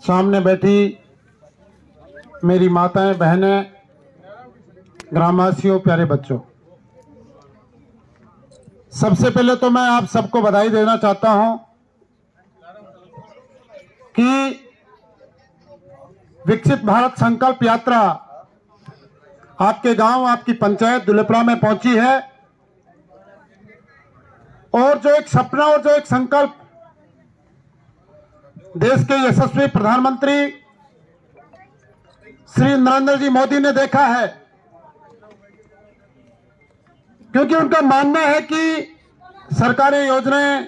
सामने बैठी मेरी माताएं, बहनें, ग्रामवासियों, प्यारे बच्चों, सबसे पहले तो मैं आप सबको बधाई देना चाहता हूं कि विकसित भारत संकल्प यात्रा आपके गांव, आपकी पंचायत दुलेपड़ा में पहुंची है और जो एक सपना और जो एक संकल्प देश के यशस्वी प्रधानमंत्री श्री नरेंद्र जी मोदी ने देखा है, क्योंकि उनका मानना है कि सरकारें योजनाएं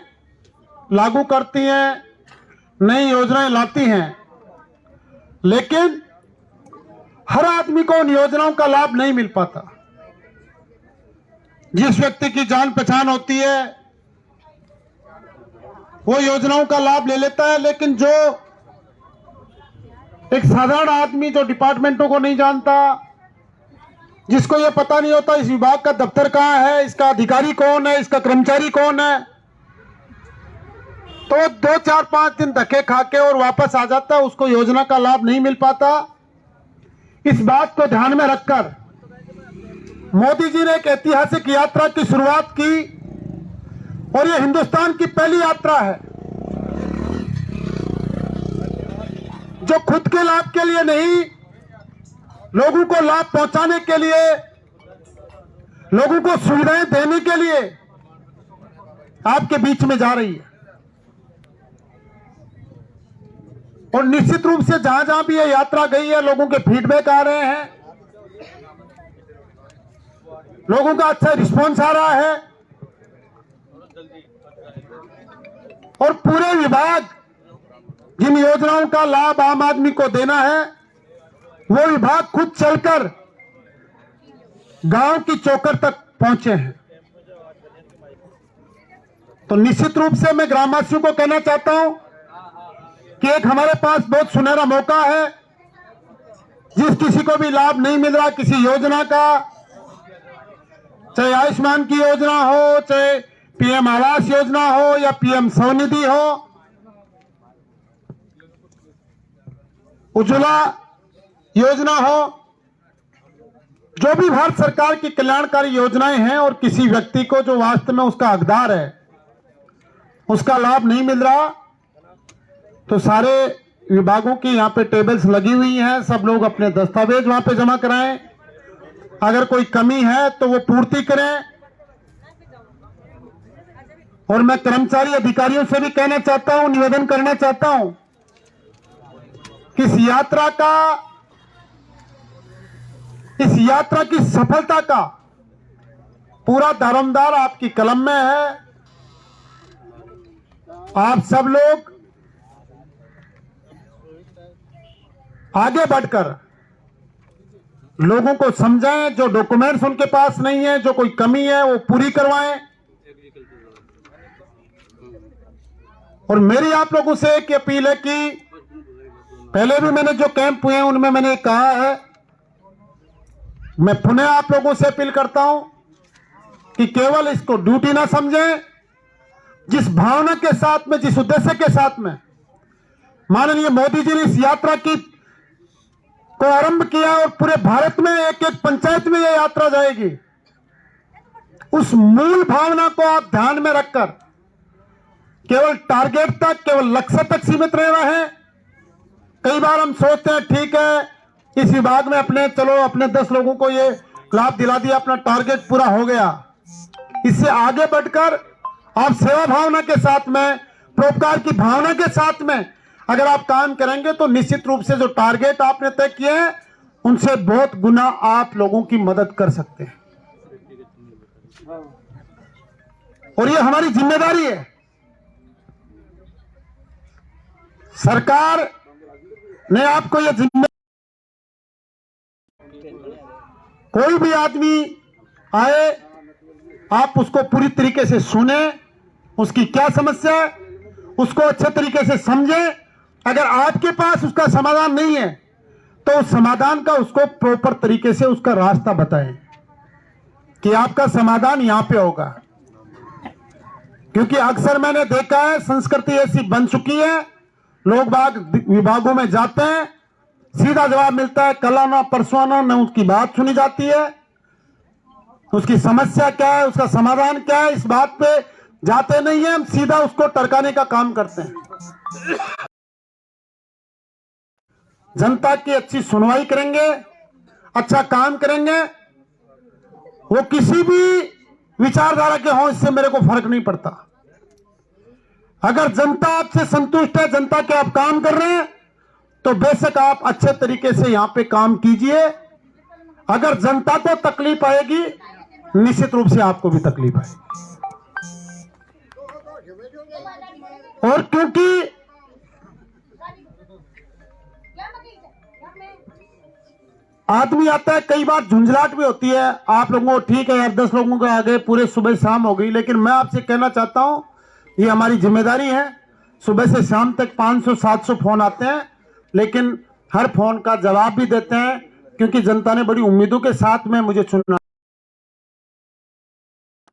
लागू करती हैं, नई योजनाएं लाती हैं, लेकिन हर आदमी को उन योजनाओं का लाभ नहीं मिल पाता। जिस व्यक्ति की जान पहचान होती है वो योजनाओं का लाभ ले लेता है, लेकिन जो एक साधारण आदमी जो डिपार्टमेंटों को नहीं जानता, जिसको ये पता नहीं होता इस विभाग का दफ्तर कहां है, इसका अधिकारी कौन है, इसका कर्मचारी कौन है, तो 2, 4, 5 दिन धक्के खा के और वापस आ जाता है, उसको योजना का लाभ नहीं मिल पाता। इस बात को ध्यान में रखकर मोदी जी ने एक ऐतिहासिक यात्रा की शुरुआत की और यह हिंदुस्तान की पहली यात्रा है जो खुद के लाभ के लिए नहीं, लोगों को लाभ पहुंचाने के लिए, लोगों को सुविधाएं देने के लिए आपके बीच में जा रही है। और निश्चित रूप से जहां जहां भी यह यात्रा गई है, लोगों के फीडबैक आ रहे हैं, लोगों का अच्छा रिस्पॉन्स आ रहा है और पूरे विभाग जिन योजनाओं का लाभ आम आदमी को देना है, वो विभाग खुद चलकर गांव की चौकर तक पहुंचे हैं। तो निश्चित रूप से मैं ग्रामवासियों को कहना चाहता हूं कि एक हमारे पास बहुत सुनहरा मौका है। जिस किसी को भी लाभ नहीं मिल रहा किसी योजना का, चाहे आयुष्मान की योजना हो, चाहे पीएम आवास योजना हो या पीएम स्वनिधि हो, उज्ज्वला योजना हो, जो भी भारत सरकार की कल्याणकारी योजनाएं हैं और किसी व्यक्ति को जो वास्तव में उसका हकदार है उसका लाभ नहीं मिल रहा, तो सारे विभागों की यहां पे टेबल्स लगी हुई हैं। सब लोग अपने दस्तावेज वहां पे जमा कराएं, अगर कोई कमी है तो वो पूर्ति करें। और मैं कर्मचारी अधिकारियों से भी कहना चाहता हूं, निवेदन करना चाहता हूं कि इस यात्रा की सफलता का पूरा दारोमदार आपकी कलम में है। आप सब लोग आगे बढ़कर लोगों को समझाएं, जो डॉक्यूमेंट्स उनके पास नहीं है, जो कोई कमी है वो पूरी करवाएं। और मेरी आप लोगों से एक अपील है कि पहले भी मैंने जो कैंप हुए हैं उनमें मैंने कहा है, मैं पुनः आप लोगों से अपील करता हूं कि केवल इसको ड्यूटी ना समझें। जिस भावना के साथ में, जिस उद्देश्य के साथ में माननीय मोदी जी ने इस यात्रा को आरंभ किया और पूरे भारत में एक एक पंचायत में यह यात्रा जाएगी, उस मूल भावना को आप ध्यान में रखकर केवल टारगेट तक, केवल लक्ष्य तक सीमित रह रहे हैं। कई बार हम सोचते हैं ठीक है इस विभाग में अपने 10 लोगों को ये लाभ दिला दिया, अपना टारगेट पूरा हो गया। इससे आगे बढ़कर आप सेवा भावना के साथ में, परोपकार की भावना के साथ में अगर आप काम करेंगे तो निश्चित रूप से जो टारगेट आपने तय किए हैं उनसे बहुत गुना आप लोगों की मदद कर सकते हैं। और ये हमारी जिम्मेदारी है। सरकार ने आपको यह जिम्मेदारी, कोई भी आदमी आए आप उसको पूरी तरीके से सुने, उसकी क्या समस्या है उसको अच्छे तरीके से समझें। अगर आपके पास उसका समाधान नहीं है तो उस समाधान का उसको प्रॉपर तरीके से उसका रास्ता बताएं कि आपका समाधान यहां पे होगा। क्योंकि अक्सर मैंने देखा है संस्कृति ऐसी बन चुकी है लोग बाग विभागों में जाते हैं, सीधा जवाब मिलता है कल आना परसों आना, न उसकी बात सुनी जाती है, उसकी समस्या क्या है, उसका समाधान क्या है, इस बात पे जाते नहीं है, हम सीधा उसको टरकाने का काम करते हैं। जनता की अच्छी सुनवाई करेंगे, अच्छा काम करेंगे, वो किसी भी विचारधारा के हों, इससे मेरे को फर्क नहीं पड़ता। अगर जनता आपसे संतुष्ट है, जनता के आप काम कर रहे हैं, तो बेशक आप अच्छे तरीके से यहां पे काम कीजिए। अगर जनता को तकलीफ आएगी, निश्चित रूप से आपको भी तकलीफ आएगी। और क्योंकि आदमी आता है, कई बार झुंझलाहट भी होती है आप लोगों को, ठीक है यार 10 लोगों के आगे पूरे सुबह शाम हो गई, लेकिन मैं आपसे कहना चाहता हूं ये हमारी जिम्मेदारी है। सुबह से शाम तक 500-700 फोन आते हैं, लेकिन हर फोन का जवाब भी देते हैं, क्योंकि जनता ने बड़ी उम्मीदों के साथ में मुझे चुना।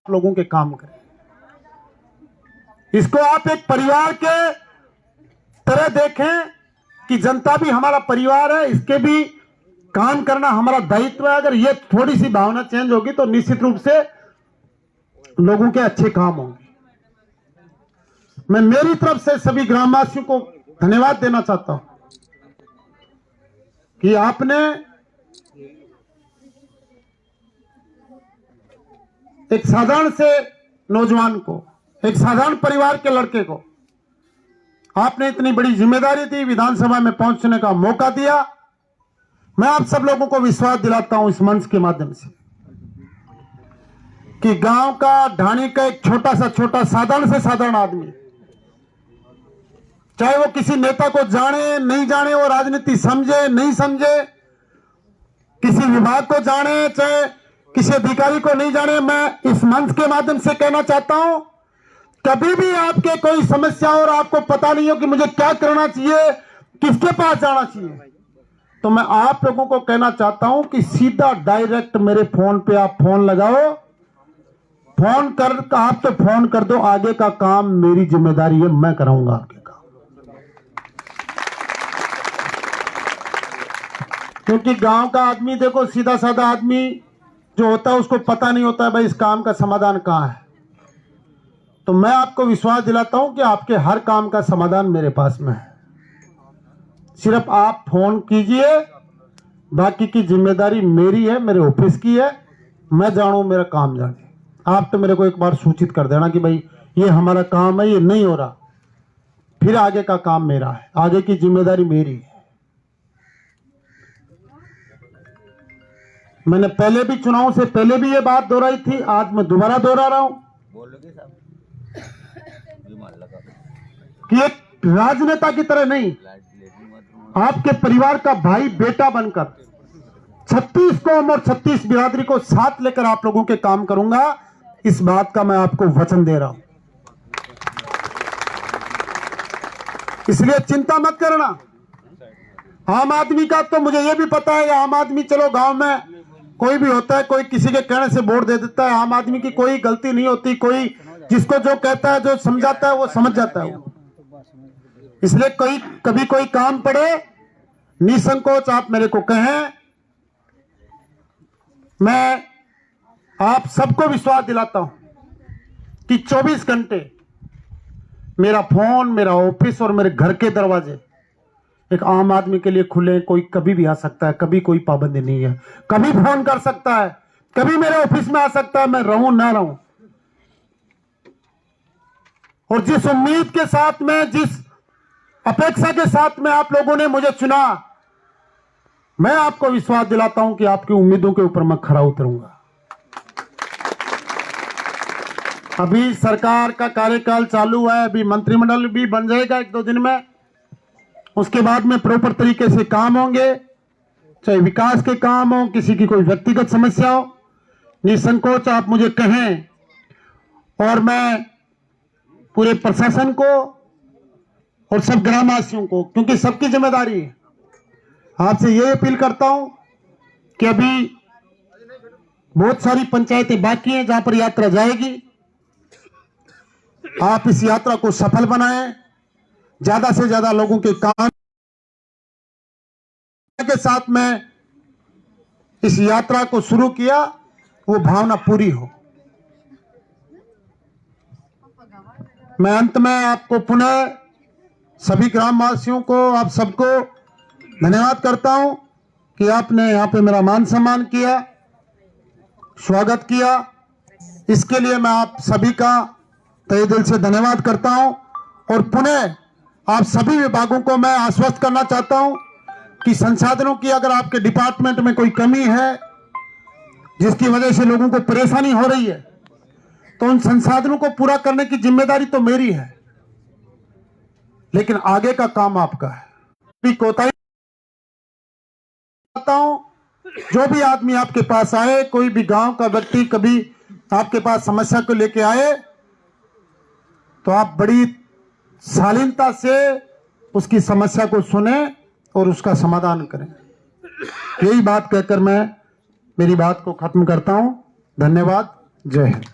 लोगों के काम करें, इसको आप एक परिवार के तरह देखें कि जनता भी हमारा परिवार है, इसके भी काम करना हमारा दायित्व है। अगर ये थोड़ी सी भावना चेंज होगी तो निश्चित रूप से लोगों के अच्छे काम होंगे। मैं मेरी तरफ से सभी ग्रामवासियों को धन्यवाद देना चाहता हूं कि आपने एक साधारण से नौजवान को, एक साधारण परिवार के लड़के को आपने इतनी बड़ी जिम्मेदारी दी, विधानसभा में पहुंचने का मौका दिया। मैं आप सब लोगों को विश्वास दिलाता हूं इस मंच के माध्यम से कि गांव का, ढाणी का एक छोटा साधारण से साधारण आदमी, चाहे वो किसी नेता को जाने नहीं जाने, वो राजनीति समझे नहीं समझे, किसी विभाग को जाने चाहे किसी अधिकारी को नहीं जाने, मैं इस मंच के माध्यम से कहना चाहता हूं, कभी भी आपके कोई समस्या और आपको पता नहीं हो कि मुझे क्या करना चाहिए, किसके पास जाना चाहिए, तो मैं आप लोगों को कहना चाहता हूं कि सीधा डायरेक्ट मेरे फोन पे आप फोन लगाओ, फोन कर आप तो फोन कर दो, आगे का काम मेरी जिम्मेदारी है, मैं कराऊंगा आपके काम। क्योंकि गांव का आदमी, देखो सीधा साधा आदमी जो होता है उसको पता नहीं होता है भाई इस काम का समाधान कहां है। तो मैं आपको विश्वास दिलाता हूं कि आपके हर काम का समाधान मेरे पास में है, सिर्फ आप फोन कीजिए, बाकी की जिम्मेदारी मेरी है, मेरे ऑफिस की है, मैं जानू मेरा काम जाने। आप तो मेरे को एक बार सूचित कर देना कि भाई ये हमारा काम है, ये नहीं हो रहा, फिर आगे का काम मेरा है, आगे की जिम्मेदारी मेरी है। मैंने पहले भी, चुनाव से पहले भी ये बात दोहराई थी, आज मैं दोबारा दोहरा रहा हूं कि एक राजनेता की तरह नहीं, आपके परिवार का भाई बेटा बनकर 36 कौम और 36 बिरादरी को साथ लेकर आप लोगों के काम करूंगा, इस बात का मैं आपको वचन दे रहा हूं। इसलिए चिंता मत करना। आम आदमी का तो मुझे यह भी पता है, आम आदमी, चलो गांव में कोई भी होता है, कोई किसी के कहने से वोट दे देता है, आम आदमी की कोई गलती नहीं होती, कोई जिसको जो कहता है, जो समझाता है वो समझ जाता है। इसलिए कभी कोई काम पड़े, निसंकोच आप मेरे को कहें, मैं आप सबको विश्वास दिलाता हूं कि 24 घंटे मेरा फोन, मेरा ऑफिस और मेरे घर के दरवाजे एक आम आदमी के लिए खुले। कोई कभी भी आ सकता है, कभी कोई पाबंदी नहीं है, कभी फोन कर सकता है, कभी मेरे ऑफिस में आ सकता है, मैं रहूं ना रहूं। और जिस उम्मीद के साथ में, जिस अपेक्षा के साथ में आप लोगों ने मुझे चुना, मैं आपको विश्वास दिलाता हूं कि आपकी उम्मीदों के ऊपर मैं खरा उतरूंगा। अभी सरकार का कार्यकाल चालू है, अभी मंत्रिमंडल भी बन जाएगा 1-2 दिन में, उसके बाद में प्रॉपर तरीके से काम होंगे, चाहे विकास के काम हो, किसी की कोई व्यक्तिगत समस्या हो, निसंकोच आप मुझे कहें और मैं पूरे प्रशासन को और सब ग्रामवासियों को, क्योंकि सबकी जिम्मेदारी है, आपसे यह अपील करता हूं कि अभी बहुत सारी पंचायतें बाकी हैं जहां पर यात्रा जाएगी, आप इस यात्रा को सफल बनाएं, ज्यादा से ज्यादा लोगों के काम के साथ में इस यात्रा को शुरू किया, वो भावना पूरी हो। मैं अंत में आपको पुनः सभी ग्रामवासियों को, आप सबको धन्यवाद करता हूं कि आपने यहाँ पे मेरा मान सम्मान किया, स्वागत किया। इसके लिए मैं आप सभी का तहे दिल से धन्यवाद करता हूं। और पुनः आप सभी विभागों को मैं आश्वस्त करना चाहता हूं कि संसाधनों की अगर आपके डिपार्टमेंट में कोई कमी है जिसकी वजह से लोगों को परेशानी हो रही है, तो उन संसाधनों को पूरा करने की जिम्मेदारी तो मेरी है, लेकिन आगे का काम आपका है। कोताही करता हूं, जो भी आदमी आपके पास आए, कोई भी गांव का व्यक्ति कभी आपके पास समस्या को लेके आए, तो आप बड़ी शालीनता से उसकी समस्या को सुने और उसका समाधान करें। यही बात कहकर मैं मेरी बात को खत्म करता हूं। धन्यवाद। जय हिंद।